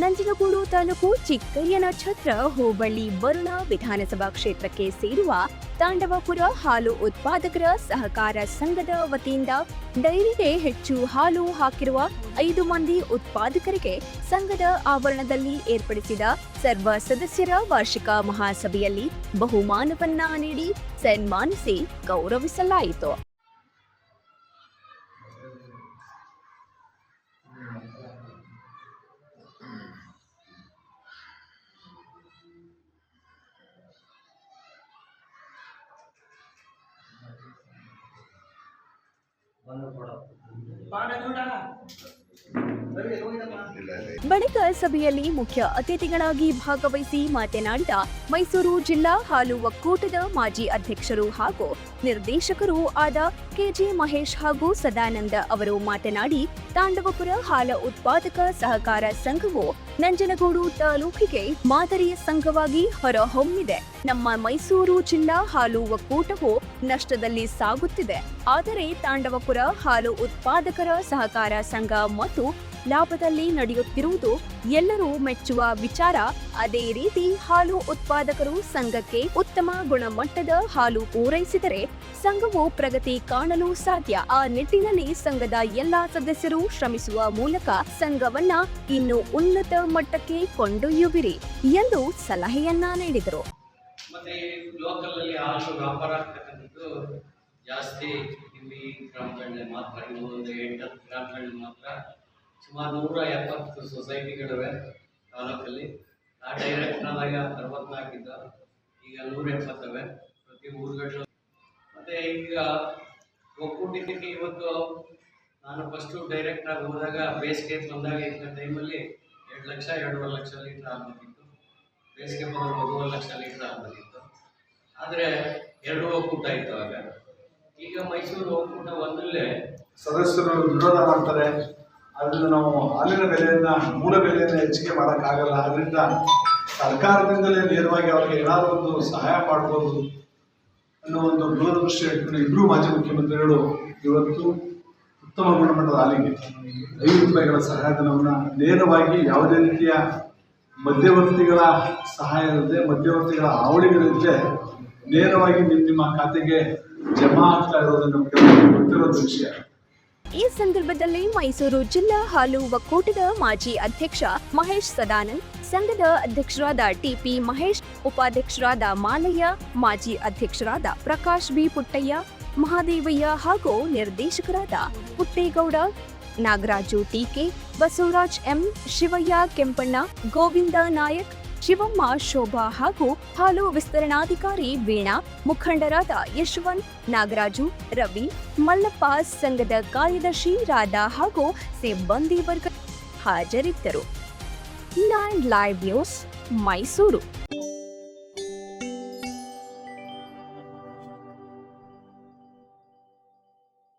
ನಂಜನಗೂಡು ತಾಲೂಕು ಚಿಕ್ಕಯ್ಯನಛತ್ರ ಹೋಬಳಿ ವರುಣ ವಿಧಾನಸಭಾ ಕ್ಷೇತ್ರಕ್ಕೆ ಸೇರುವ ತಾಂಡವಪುರ ಹಾಲು ಉತ್ಪಾದಕರ ಸಹಕಾರ ಸಂಘದ ವತಿಯಿಂದ ಡೈರಿಗೆ ಹೆಚ್ಚು ಹಾಲು ಹಾಕಿರುವ 5 ಮಂದಿ ಉತ್ಪಾದಕರಿಗೆ ಸಂಘದ ಆವರಣದಲ್ಲಿ ಏರ್ಪಡಿಸಿದ ಸರ್ವ ಸದಸ್ಯರ ವಾರ್ಷಿಕ ಮಹಾಸಭೆಯಲ್ಲಿ ಬಹುಮಾನವನ್ನ ನೀಡಿ ಸನ್ಮಾನಿಸಿ ಗೌರವಿಸಲಾಯಿತು. ಬಳಿಕ ಸಭೆಯಲ್ಲಿ ಮುಖ್ಯ ಅತಿಥಿಗಳಾಗಿ ಭಾಗವಹಿಸಿ ಮಾತನಾಡಿದ ಮೈಸೂರು ಜಿಲ್ಲಾ ಹಾಲು ಒಕ್ಕೂಟದ ಮಾಜಿ ಅಧ್ಯಕ್ಷರು ಹಾಗೂ ನಿರ್ದೇಶಕರು ಆದ ಕೆಜೆ ಮಹೇಶ್ ಹಾಗೂ ಸದಾನಂದ ಅವರು ಮಾತನಾಡಿ, ತಾಂಡವಪುರ ಹಾಲು ಉತ್ಪಾದಕ ಸಹಕಾರ ಸಂಘವು ನಂಜನಗೂಡು ತಾಲೂಕಿಗೆ ಮಾದರಿಯ ಸಂಘವಾಗಿ ಹೊರಹೊಮ್ಮಿದೆ. ನಮ್ಮ ಮೈಸೂರು ಜಿಲ್ಲಾ ಹಾಲು ಒಕ್ಕೂಟವು ನಷ್ಟದಲ್ಲಿ ಸಾಗುತ್ತಿದೆ. ಆದರೆ ತಾಂಡವಪುರ ಹಾಲು ಉತ್ಪಾದಕರ ಸಹಕಾರ ಸಂಘ ಮತ್ತು ಲಾಭದಲ್ಲಿ ನಡೆಯುತ್ತಿರುವುದು ಎಲ್ಲರೂ ಮೆಚ್ಚುವ ವಿಚಾರ. ಅದೇ ರೀತಿ ಹಾಲು ಉತ್ಪಾದಕರು ಸಂಘಕ್ಕೆ ಉತ್ತಮ ಗುಣಮಟ್ಟದ ಹಾಲು ಪೂರೈಸಿದರೆ ಸಂಘವು ಪ್ರಗತಿ ಕಾಣಲು ಸಾಧ್ಯ. ಆ ನಿಟ್ಟಿನಲ್ಲಿ ಸಂಘದ ಎಲ್ಲಾ ಸದಸ್ಯರು ಶ್ರಮಿಸುವ ಮೂಲಕ ಸಂಘವನ್ನ ಇನ್ನೂ ಉನ್ನತ ಮಟ್ಟಕ್ಕೆ ಕೊಂಡೊಯ್ಯುವಿರಿ ಎಂದು ಸಲಹೆಯನ್ನ ನೀಡಿದರು. ಮತ್ತೆ ಲೋಕಲ್ ಅಲ್ಲಿ ಹಾಲು ವ್ಯಾಪಾರ ಆಗ್ತಕ್ಕಂಥದ್ದು ಜಾಸ್ತಿ ಇಲ್ಲಿ ಗ್ರಾಮಗಳಲ್ಲಿ ಮಾತ್ರ, ಒಂದು 8-10 ಗ್ರಾಮಗಳಲ್ಲಿ ಮಾತ್ರ ಸುಮಾರು 170 ಸೊಸೈಟಿಗಳಿವೆ ತಾಲೂಕಲ್ಲಿ. ಆ ಡೈರೆಕ್ಟ್ ಆದಾಗ 64 ಇದ್ದ, ಈಗ 170 ಪ್ರತಿ ಊರುಗಳು. ಮತ್ತೆ ಈಗ ಒಕ್ಕೂಟಕ್ಕೆ ಇವತ್ತು ನಾನು ಫಸ್ಟು ಡೈರೆಕ್ಟ್ ಆಗಿ ಹೋದಾಗ ಬೇಸಿಗೆ ಬಂದಾಗ ಇದ್ದ ಟೈಮಲ್ಲಿ 2 ಲಕ್ಷ 2.5 ಲಕ್ಷ ಲೀಟ್ರ್ ಆಗ್ಬೇಕಿತ್ತು. ಬೇಸಿಗೆ ಬಂದಾಗ 1.5 ಲಕ್ಷ ಲೀಟ್ರ್ ಆಗ್ಬೇಕಿತ್ತು. ಆದರೆ 2 ಒಕ್ಕೂಟ ಇತ್ತು ಆಗ. ಈಗ ಮೈಸೂರು ಒಕ್ಕೂಟ ಒಂದಲ್ಲೇ ಸದಸ್ಯರು ವಿರೋಧ ಮಾಡ್ತಾರೆ. ಅದರಿಂದ ನಾವು ಹಾಲಿನ ಬೆಲೆಯನ್ನ ಮೂಲ ಬೆಲೆಯನ್ನು ಹೆಚ್ಚಿಗೆ ಮಾಡೋಕ್ಕಾಗಲ್ಲ. ಅದರಿಂದ ಸರ್ಕಾರದಿಂದಲೇ ನೇರವಾಗಿ ಅವರಿಗೆ ಏನಾದರೂ ಒಂದು ಸಹಾಯ ಮಾಡ್ಬೋದು ಅನ್ನೋ ಒಂದು ದೂರದೃಷ್ಟಿ ಇಟ್ಕೊಂಡು ಇಬ್ಬರು ಮಾಜಿ ಮುಖ್ಯಮಂತ್ರಿಗಳು ಇವತ್ತು ಉತ್ತಮ ಗುಣಮಟ್ಟದ ಹಾಲಿಗೆ 5 ರೂಪಾಯಿಗಳ ಸಹಾಯಧನವನ್ನು ನೇರವಾಗಿ ಯಾವುದೇ ರೀತಿಯ ಮಧ್ಯವರ್ತಿಗಳ ಸಹಾಯ ಇಲ್ಲದೆ, ಮಧ್ಯವರ್ತಿಗಳ ಹಾವಳಿಗಳಿಲ್ಲದೆ ನೇರವಾಗಿ ನಿಮ್ಮ ಖಾತೆಗೆ ಜಮಾ ಆಗ್ತಾ ಇರೋದನ್ನು ಗೊತ್ತಿರೋದು ವಿಷಯ. ಈ ಸಂದರ್ಭದಲ್ಲಿ ಮೈಸೂರು ಜಿಲ್ಲಾ ಹಾಲು ಒಕ್ಕೂಟದ ಮಾಜಿ ಅಧ್ಯಕ್ಷ ಮಹೇಶ್ ಸದಾನಂದ್, ಸಂಘದ ಅಧ್ಯಕ್ಷರಾದ ಟಿಪಿ ಮಹೇಶ್, ಉಪಾಧ್ಯಕ್ಷರಾದ ಮಾಲಯ್ಯ, ಮಾಜಿ ಅಧ್ಯಕ್ಷರಾದ ಪ್ರಕಾಶ್ ಬಿ ಪುಟ್ಟಯ್ಯ, ಮಹಾದೇವಯ್ಯ ಹಾಗೂ ನಿರ್ದೇಶಕರಾದ ಪುಟ್ಟೇಗೌಡ, ನಾಗರಾಜು ಟಿಕೆ, ಬಸವರಾಜ್ ಎಂ, ಶಿವಯ್ಯ ಕೆಂಪಣ್ಣ, ಗೋವಿಂದ ನಾಯಕ್, ಶಿವಮ್ಮ, ಶೋಭಾ ಹಾಗೂ ಹಾಲು ವಿಸ್ತರಣಾಧಿಕಾರಿ ವೀಣಾ, ಮುಖಂಡರಾದ ಯಶವಂತ್, ನಾಗರಾಜು, ರವಿ, ಮಲ್ಲಪ್ಪ, ಸಂಘದ ಕಾರ್ಯದರ್ಶಿ ರಾಧಾ ಹಾಗೂ ಸಿಬ್ಬಂದಿ ವರ್ಗ ಹಾಜರಿದ್ದರು. Live news, Mysuru.